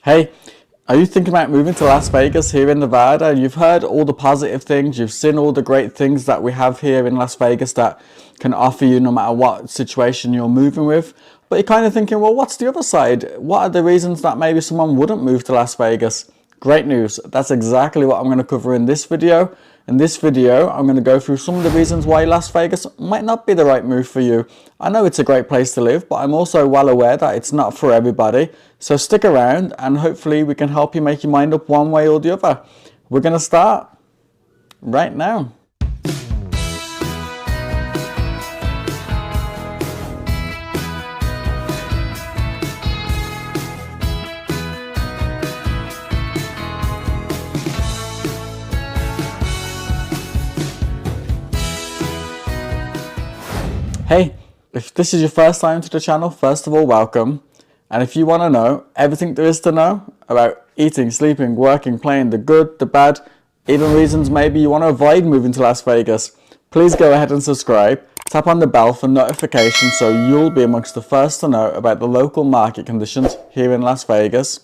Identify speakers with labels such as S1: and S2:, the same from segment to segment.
S1: Hey, are you thinking about moving to Las Vegas here in Nevada? You've heard all the positive things, you've seen all the great things that we have here in Las Vegas that can offer you no matter what situation you're moving with. But you're kind of thinking, well, what's the other side? What are the reasons that maybe someone wouldn't move to Las Vegas? Great news. That's exactly what I'm going to cover in this video. In this video, I'm going to go through some of the reasons why Las Vegas might not be the right move for you. I know it's a great place to live, but I'm also well aware that it's not for everybody. So stick around and hopefully we can help you make your mind up one way or the other. We're going to start right now. Hey, if this is your first time to the channel, first of all, welcome. And if you want to know everything there is to know about eating, sleeping, working, playing, the good, the bad, even reasons maybe you want to avoid moving to Las Vegas, please go ahead and subscribe. Tap on the bell for notifications so you'll be amongst the first to know about the local market conditions here in Las Vegas.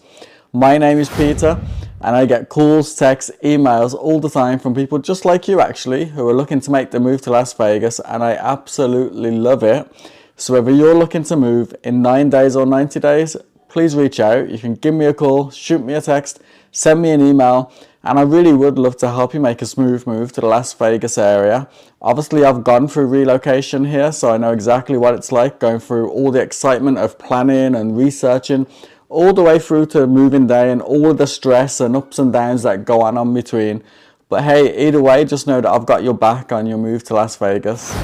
S1: My name is Peter and I get calls, texts, emails all the time from people just like you actually who are looking to make the move to Las Vegas, and I absolutely love it. So whether you're looking to move in 9 days or 90 days, please reach out. You can give me a call, shoot me a text, send me an email, and I really would love to help you make a smooth move to the Las Vegas area. Obviously, I've gone through relocation here, so I know exactly what it's like going through all the excitement of planning and researching, all the way through to moving day and all of the stress and ups and downs that go on between. But hey, either way, just know that I've got your back on your move to Las Vegas.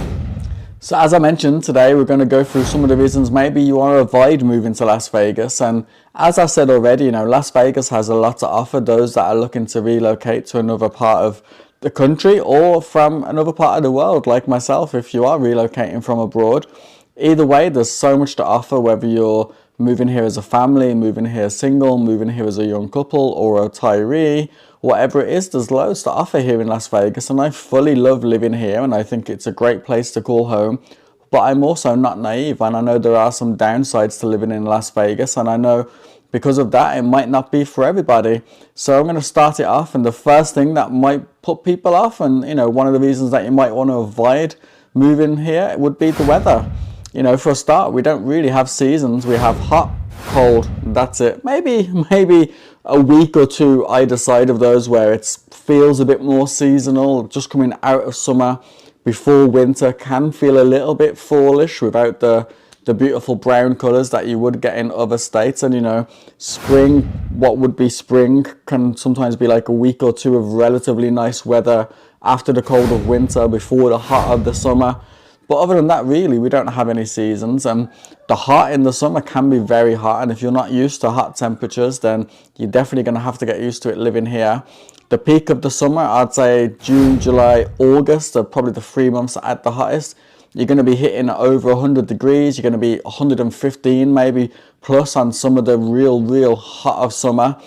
S1: So as I mentioned, today we're going to go through some of the reasons maybe you want to avoid moving to Las Vegas. And as I said already, you know, Las Vegas has a lot to offer those that are looking to relocate to another part of the country or from another part of the world, like myself, if you are relocating from abroad. Either way, there's so much to offer, whether you're moving here as a family, moving here single, moving here as a young couple or a retiree, whatever it is, there's loads to offer here in Las Vegas, and I fully love living here and I think it's a great place to call home. But I'm also not naive, and I know there are some downsides to living in Las Vegas, and I know because of that it might not be for everybody. So I'm going to start it off, and the first thing that might put people off, and you know, one of the reasons that you might want to avoid moving here would be the weather. You know, for a start, we don't really have seasons. We have hot, cold, that's it. Maybe a week or two either side of those where it feels a bit more seasonal, just coming out of summer before winter can feel a little bit fallish without the beautiful brown colors that you would get in other states. And you know, spring, what would be spring, can sometimes be like a week or two of relatively nice weather after the cold of winter, before the hot of the summer. But other than that, really, we don't have any seasons, and the hot in the summer can be very hot, and if you're not used to hot temperatures, then you're definitely going to have to get used to it living here. The peak of the summer, I'd say June, July, August are probably the 3 months at the hottest. You're going to be hitting over 100 degrees, you're going to be 115 maybe plus on some of the real hot of summer.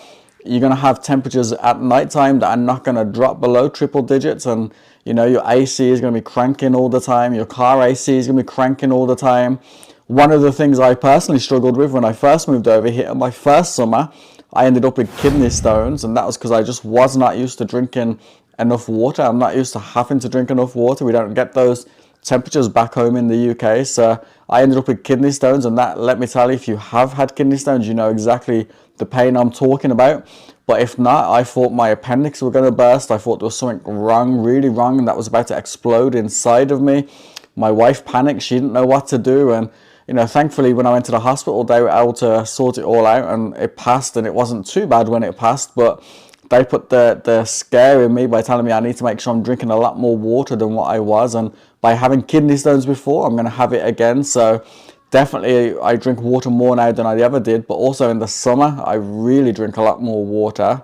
S1: You're going to have temperatures at nighttime that are not going to drop below triple digits, and you know, your AC is going to be cranking all the time, your car AC is going to be cranking all the time. One of the things I personally struggled with when I first moved over here, my first summer, I ended up with kidney stones, and that was because I just was not used to drinking enough water. I'm not used to having to drink enough water. We don't get those temperatures back home in the UK, so I ended up with kidney stones, and that, let me tell you, if you have had kidney stones, you know exactly the pain I'm talking about. But if not, I thought my appendix were going to burst. I thought there was something wrong, really wrong, and that was about to explode inside of me. My wife panicked. She didn't know what to do, and you know, thankfully when I went to the hospital, they were able to sort it all out, and it passed, and it wasn't too bad when it passed. But they put the scare in me by telling me I need to make sure I'm drinking a lot more water than what I was, and by having kidney stones before, I'm going to have it again. So definitely I drink water more now than I ever did, but also in the summer I really drink a lot more water.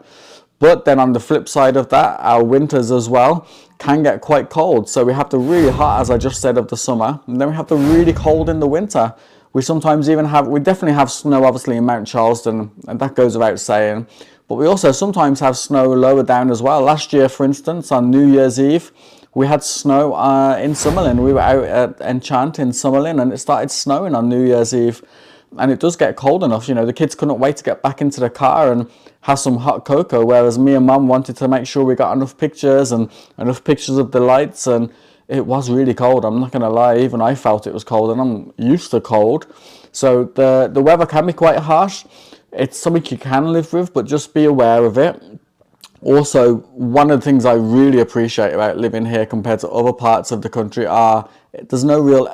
S1: But then on the flip side of that, our winters as well can get quite cold. So we have the really hot, as I just said, of the summer, and then we have the really cold in the winter. We sometimes even have, we definitely have snow obviously in Mount Charleston, and that goes without saying. But we also sometimes have snow lower down as well. Last year, for instance, on New Year's Eve, we had snow in Summerlin. We were out at Enchant in Summerlin, and it started snowing on New Year's Eve. and it does get cold enough. You know, the kids couldn't wait to get back into the car and have some hot cocoa, whereas me and mum wanted to make sure we got enough pictures and enough pictures of the lights. And it was really cold, I'm not gonna lie. Even I felt it was cold, and I'm used to cold. So the weather can be quite harsh. It's something you can live with, but just be aware of it. Also, one of the things I really appreciate about living here compared to other parts of the country are there's no real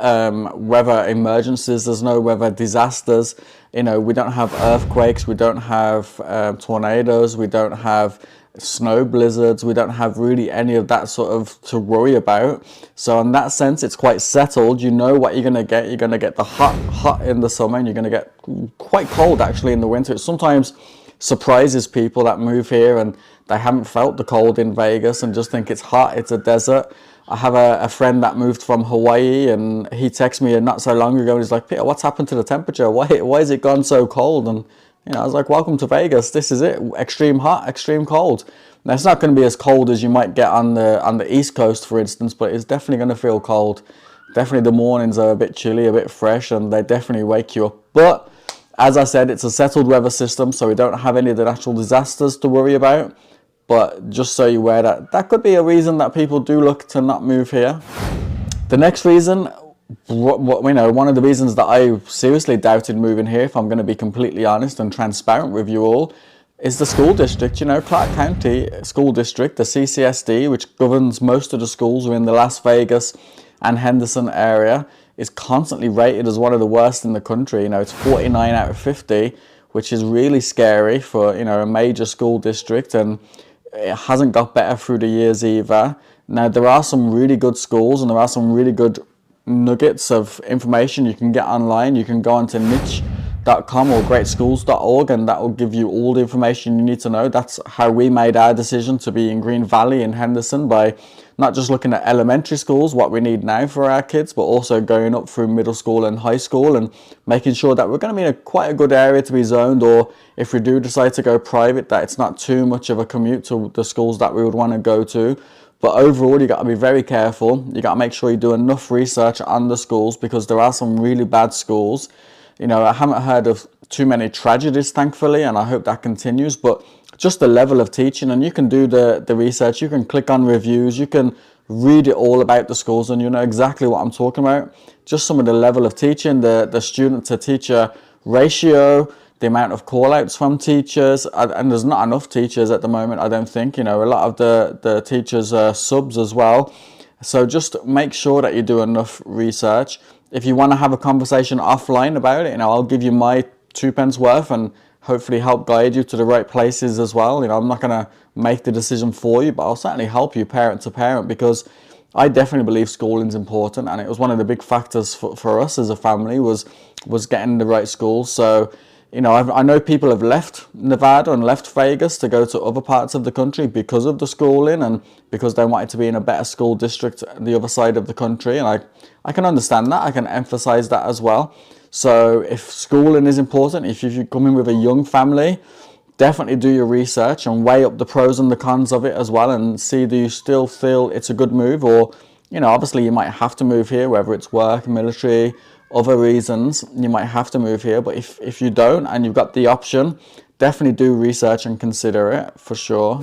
S1: weather emergencies, there's no weather disasters. You know, we don't have earthquakes, we don't have tornadoes, we don't have snow blizzards, we don't have really any of that sort of to worry about. So in that sense, it's quite settled. You know what you're gonna get. You're gonna get the hot in the summer, and you're gonna get quite cold actually in the winter. It sometimes surprises people that move here and they haven't felt the cold in Vegas and just think it's hot, it's a desert. I have a friend that moved from Hawaii, and he texted me not so long ago, and he's like, Peter, what's happened to the temperature? Why is it gone so cold? And you know, I was like, welcome to Vegas. This is it. Extreme hot, extreme cold. Now, it's not going to be as cold as you might get on the East Coast, for instance, but it's definitely going to feel cold. Definitely the mornings are a bit chilly, a bit fresh, and they definitely wake you up. But as I said, it's a settled weather system, so we don't have any of the natural disasters to worry about. But just so you're aware that could be a reason that people do look to not move here. The next reason, one of the reasons that I seriously doubted moving here, if I'm going to be completely honest and transparent with you all, is the school district. You know, Clark County School District, the CCSD, which governs most of the schools in the Las Vegas and Henderson area, is constantly rated as one of the worst in the country. You know, it's 49 out of 50, which is really scary for, you know, a major school district, and it hasn't got better through the years either. Now, there are some really good schools, and there are some really good nuggets of information you can get online. You can go onto niche.com or greatschools.org, and that will give you all the information you need to know. That's how we made our decision to be in Green Valley in Henderson, by not just looking at elementary schools, what we need now for our kids, but also going up through middle school and high school, and making sure that we're going to be in quite a good area to be zoned, or if we do decide to go private, that it's not too much of a commute to the schools that we would want to go to. But overall, you got to be very careful. You got to make sure you do enough research on the schools, because there are some really bad schools. You know, I haven't heard of too many tragedies, thankfully, and I hope that continues, but just the level of teaching, and you can do the research, you can click on reviews, you can read it all about the schools, and you know exactly what I'm talking about. Just some of the level of teaching, the student to teacher ratio, the amount of call outs from teachers, and there's not enough teachers at the moment, I don't think. You know, a lot of the teachers are subs as well. So just make sure that you do enough research. If you want to have a conversation offline about it, you know, I'll give you my 2 pence worth and hopefully help guide you to the right places as well. You know, I'm not going to make the decision for you, but I'll certainly help you parent to parent, because I definitely believe schooling's important, and it was one of the big factors for us as a family was getting the right schools. So, you know, I know people have left Nevada and left Vegas to go to other parts of the country because of the schooling, and because they wanted to be in a better school district on the other side of the country. And I can understand that. I can emphasize that as well. So if schooling is important, if you come in with a young family, definitely do your research and weigh up the pros and the cons of it as well, and see, do you still feel it's a good move? Or, you know, obviously you might have to move here, whether it's work, military, other reasons, you might have to move here. But if you don't and you've got the option, definitely do research and consider it for sure.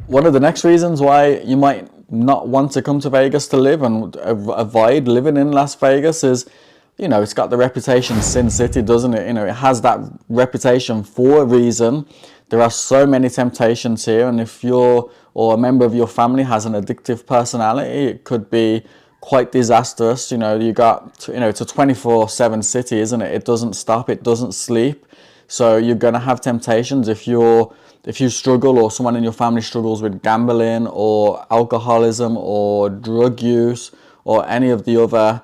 S1: One of the next reasons why you might not want to come to Vegas to live and avoid living in Las Vegas is, you know, it's got the reputation Sin City, doesn't it? You know, it has that reputation for a reason. There are so many temptations here, and if you're, or a member of your family has an addictive personality, it could be quite disastrous. You know, you got, you know, it's a 24/7 city, isn't it? It doesn't stop, it doesn't sleep. So you're going to have temptations if you struggle, or someone in your family struggles with gambling or alcoholism or drug use or any of the other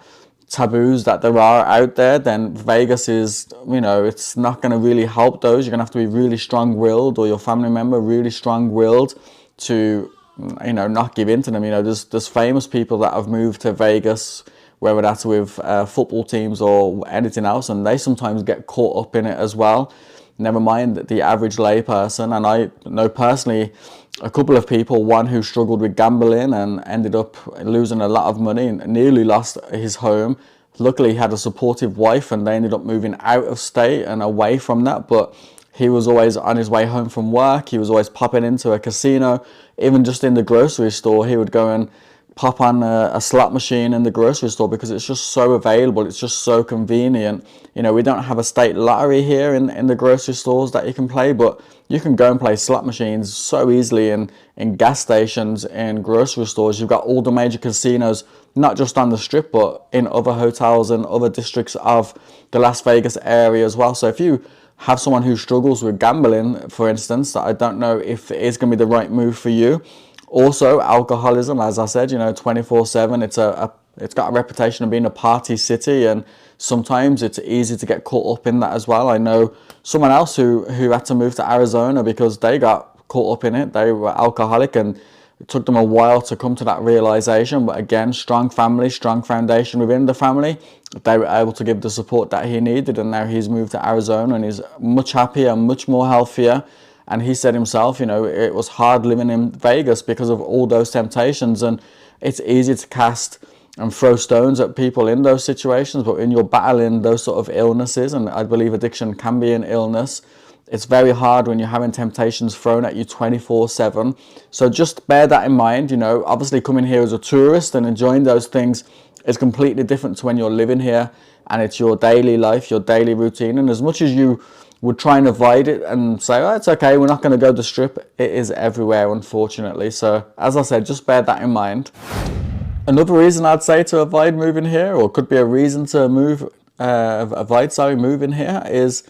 S1: taboos that there are out there, then Vegas is, you know, it's not going to really help those. You're going to have to be really strong-willed, or your family member really strong-willed to, you know, not give in to them. You know, there's famous people that have moved to Vegas, whether that's with football teams or anything else, and they sometimes get caught up in it as well. Never mind the average layperson. And I know personally a couple of people, one who struggled with gambling and ended up losing a lot of money and nearly lost his home, Luckily, he had a supportive wife, and they ended up moving out of state and away from that. But he was always on his way home from work. He was always popping into a casino. Even just in the grocery store, he would go and pop on a slot machine in the grocery store because it's just so available. It's just so convenient. You know, we don't have a state lottery here in the grocery stores that you can play, but you can go and play slot machines so easily in gas stations and grocery stores. You've got all the major casinos, not just on the strip, but in other hotels and other districts of the Las Vegas area as well. So if you have someone who struggles with gambling, for instance, that I don't know if it is going to be the right move for you. Also, alcoholism, as I said, you know, 24/7. It's got a reputation of being a party city, and sometimes it's easy to get caught up in that as well. I know someone else who had to move to Arizona because they got caught up in it. They were alcoholic, and it took them a while to come to that realization. But again, strong family, strong foundation within the family. They were able to give the support that he needed, and now he's moved to Arizona and he's much happier, much more healthier. And he said himself, you know, it was hard living in Vegas because of all those temptations. And it's easy to cast and throw stones at people in those situations. But when you're battling those sort of illnesses, and I believe addiction can be an illness, it's very hard when you're having temptations thrown at you 24/7. So just bear that in mind. You know, obviously coming here as a tourist and enjoying those things is completely different to when you're living here and it's your daily life, your daily routine. And as much as you would try and avoid it and say, oh, it's okay, we're not going to go to the strip, it is everywhere, unfortunately. So as I said, just bear that in mind. Another reason I'd say to avoid moving here, or could be a reason to avoid moving here, is,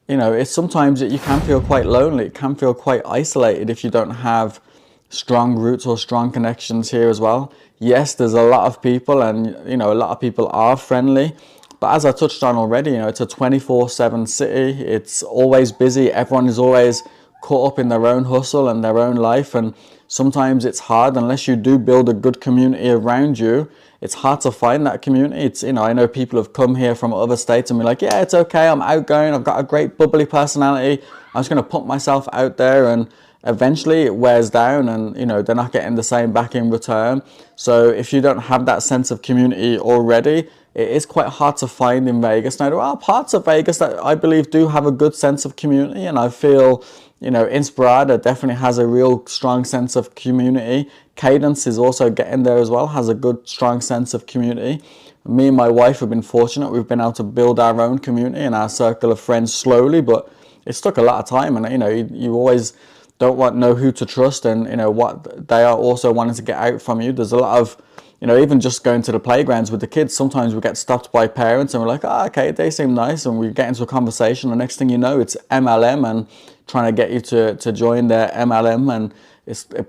S1: you know, it's sometimes you can feel quite lonely. It can feel quite isolated if you don't have strong roots or strong connections here as well. Yes, there's a lot of people, and, you know, a lot of people are friendly. But as I touched on already, you know, it's a 24/7 city. It's always busy. Everyone is always caught up in their own hustle and their own life. And sometimes it's hard, unless you do build a good community around you, it's hard to find that community. It's, you know, I know people have come here from other states and be like, yeah, it's okay, I'm outgoing, I've got a great bubbly personality, I'm just going to put myself out there, and eventually it wears down, and, you know, they're not getting the same back in return. So if you don't have that sense of community already, it is quite hard to find in Vegas. Now, there are parts of Vegas that I believe do have a good sense of community, and I feel, you know, Inspirada definitely has a real strong sense of community. Cadence is also getting there as well, has a good, strong sense of community. Me and my wife have been fortunate. We've been able to build our own community and our circle of friends slowly, but it's took a lot of time, and, you know, you always don't know who to trust, and, you know, what they are also wanting to get out from you. There's a lot of, you know, even just going to the playgrounds with the kids, sometimes we get stopped by parents and we're like, oh, okay, they seem nice, and we get into a conversation. The next thing you know, it's MLM and trying to get you to join their MLM, and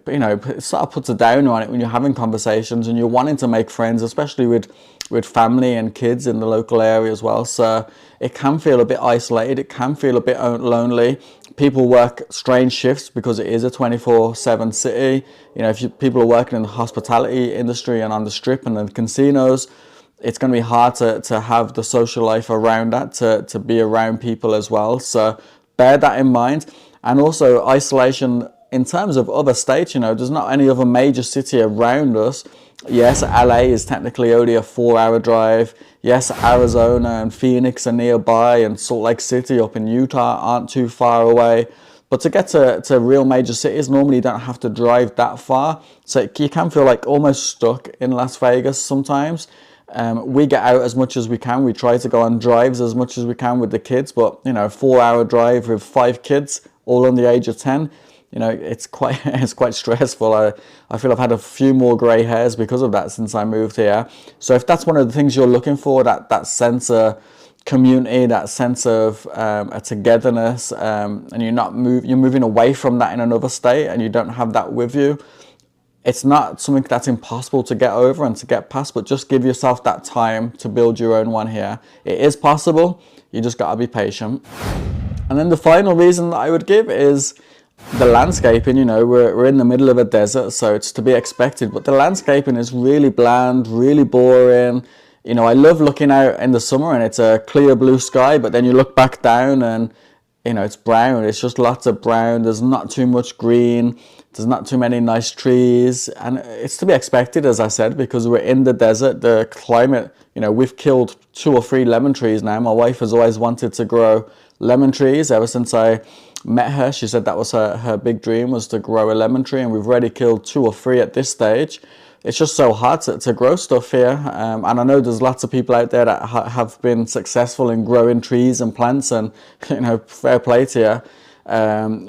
S1: you know, it sort of puts a downer on it when you're having conversations and you're wanting to make friends, especially with family and kids in the local area as well. So it can feel a bit isolated, it can feel a bit lonely. People work strange shifts because it is a 24/7 city. You know, if people are working in the hospitality industry and on the strip and the casinos, it's going to be hard to have the social life around that, to be around people as well. So bear that in mind. And also isolation in terms of other states. You know, there's not any other major city around us. Yes, LA is technically only a 4-hour drive. Yes, Arizona and Phoenix are nearby, and Salt Lake City up in Utah aren't too far away. But to get to real major cities, normally you don't have to drive that far. So you can feel like almost stuck in Las Vegas sometimes. We get out as much as we can. We try to go on drives as much as we can with the kids. But, you know, 4-hour drive with 5 kids, all under the age of 10, you know, it's quite stressful. I feel I've had a few more grey hairs because of that since I moved here. So if that's one of the things you're looking for, that sense of community, that sense of a togetherness, and you're moving away from that in another state and you don't have that with you, it's not something that's impossible to get over and to get past, but just give yourself that time to build your own one here. It is possible, you just got to be patient. And then the final reason that I would give is the landscaping. You know, we're in the middle of a desert, so it's to be expected, but the landscaping is really bland, really boring. You know, I love looking out in the summer and it's a clear blue sky, but then you look back down and you know, it's brown. It's just lots of brown. There's not too much green. There's not too many nice trees, and it's to be expected, as I said, because we're in the desert. The climate, you know, we've killed 2 or 3 lemon trees now. My wife has always wanted to grow lemon trees ever since I met her. She said that was her big dream, was to grow a lemon tree, and we've already killed 2 or 3 at this stage. It's just so hard to grow stuff here, and I know there's lots of people out there that have been successful in growing trees and plants, and you know, fair play to you.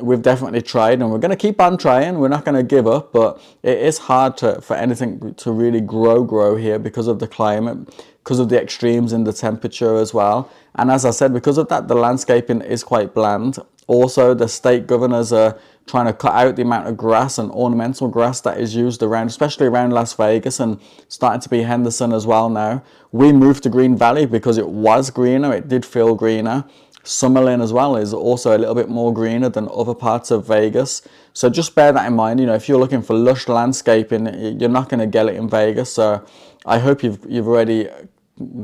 S1: We've definitely tried, and we're going to keep on trying. We're not going to give up, but it is hard for anything to really grow here because of the climate, because of the extremes in the temperature as well. And as I said, because of that, the landscaping is quite bland. Also, the state governors are trying to cut out the amount of grass and ornamental grass that is used around, especially around Las Vegas, and starting to be Henderson as well now. We moved to Green Valley because it was greener. It did feel greener. Summerlin as well is also a little bit more greener than other parts of Vegas. So just bear that in mind. You know, if you're looking for lush landscaping, you're not going to get it in Vegas. So I hope you've already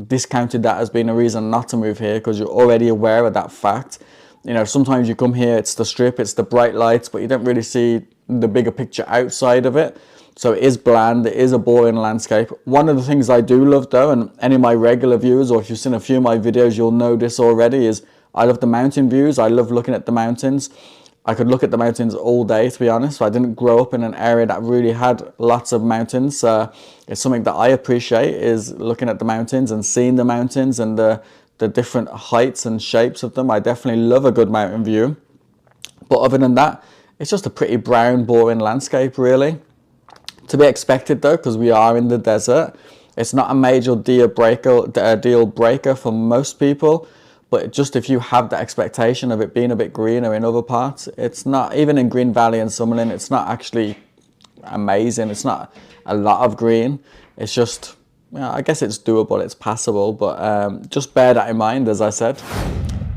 S1: discounted that as being a reason not to move here, because you're already aware of that fact. You know, sometimes you come here, it's the strip, it's the bright lights, but you don't really see the bigger picture outside of it. So it is bland, it is a boring landscape. One of the things I do love though, and any of my regular viewers, or if you've seen a few of my videos, you'll know this already, is I love the mountain views. I love looking at the mountains. I could look at the mountains all day, to be honest. I didn't grow up in an area that really had lots of mountains. It's something that I appreciate, is looking at the mountains and seeing the mountains and the different heights and shapes of them. I definitely love a good mountain view. But other than that, it's just a pretty brown, boring landscape, really. To be expected though, because we are in the desert. It's not a major deal breaker for most people. But just if you have the expectation of it being a bit greener in other parts, it's not, even in Green Valley and Summerlin, it's not actually amazing. It's not a lot of green. It's just, you know, I guess it's doable, it's passable, but just bear that in mind, as I said.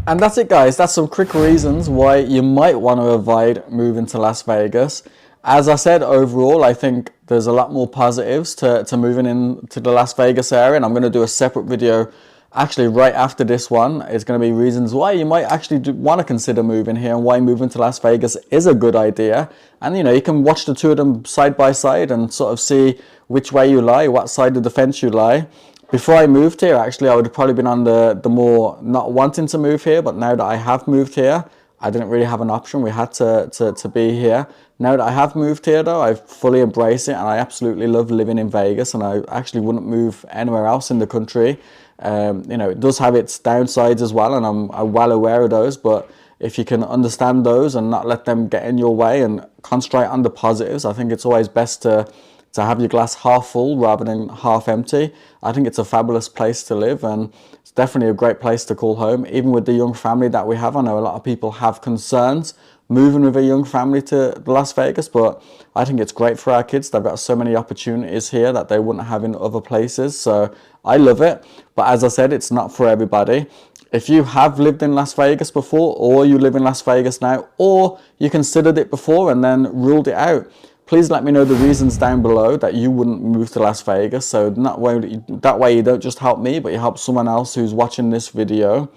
S1: And that's it, guys. That's some quick reasons why you might want to avoid moving to Las Vegas. As I said, overall, I think there's a lot more positives to moving into the Las Vegas area, and I'm going to do a separate video actually right after this one. It's going to be reasons why you might actually want to consider moving here, and why moving to Las Vegas is a good idea. And you know, you can watch the two of them side by side and sort of see which way you lie, what side of the fence you lie. Before I moved here, actually, I would have probably been on the more not wanting to move here, but now that I have moved here, I didn't really have an option. We had to be here. Now that I have moved here though, I fully embrace it, and I absolutely love living in Vegas, and I actually wouldn't move anywhere else in the country. You know, it does have its downsides as well, and I'm well aware of those, but if you can understand those and not let them get in your way and concentrate on the positives, I think it's always best to have your glass half full rather than half empty. I think it's a fabulous place to live, and it's definitely a great place to call home. Even with the young family that we have, I know a lot of people have concerns moving with a young family to Las Vegas, but I think it's great for our kids. They've got so many opportunities here that they wouldn't have in other places, so I love it. But as I said, it's not for everybody. If you have lived in Las Vegas before, or you live in Las Vegas now, or you considered it before and then ruled it out, please let me know the reasons down below that you wouldn't move to Las Vegas. So that way you don't just help me, but you help someone else who's watching this video.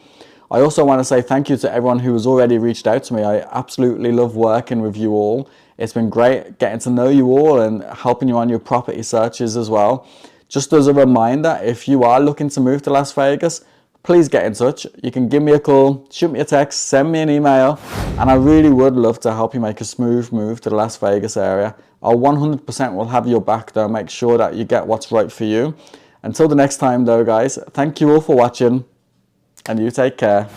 S1: I also want to say thank you to everyone who has already reached out to me. I absolutely love working with you all. It's been great getting to know you all and helping you on your property searches as well. Just as a reminder, if you are looking to move to Las Vegas, please get in touch. You can give me a call, shoot me a text, send me an email, and I really would love to help you make a smooth move to the Las Vegas area. I 100% will have your back though, make sure that you get what's right for you. Until the next time though, guys, thank you all for watching, and you take care.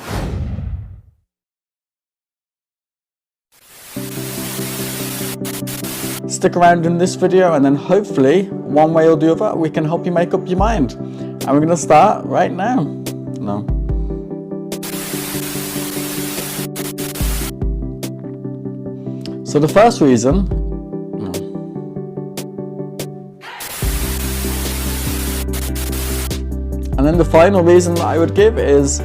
S1: Stick around in this video, and then hopefully, one way or the other, we can help you make up your mind. And we're going to start right now. No. So the first reason, and then the final reason that I would give is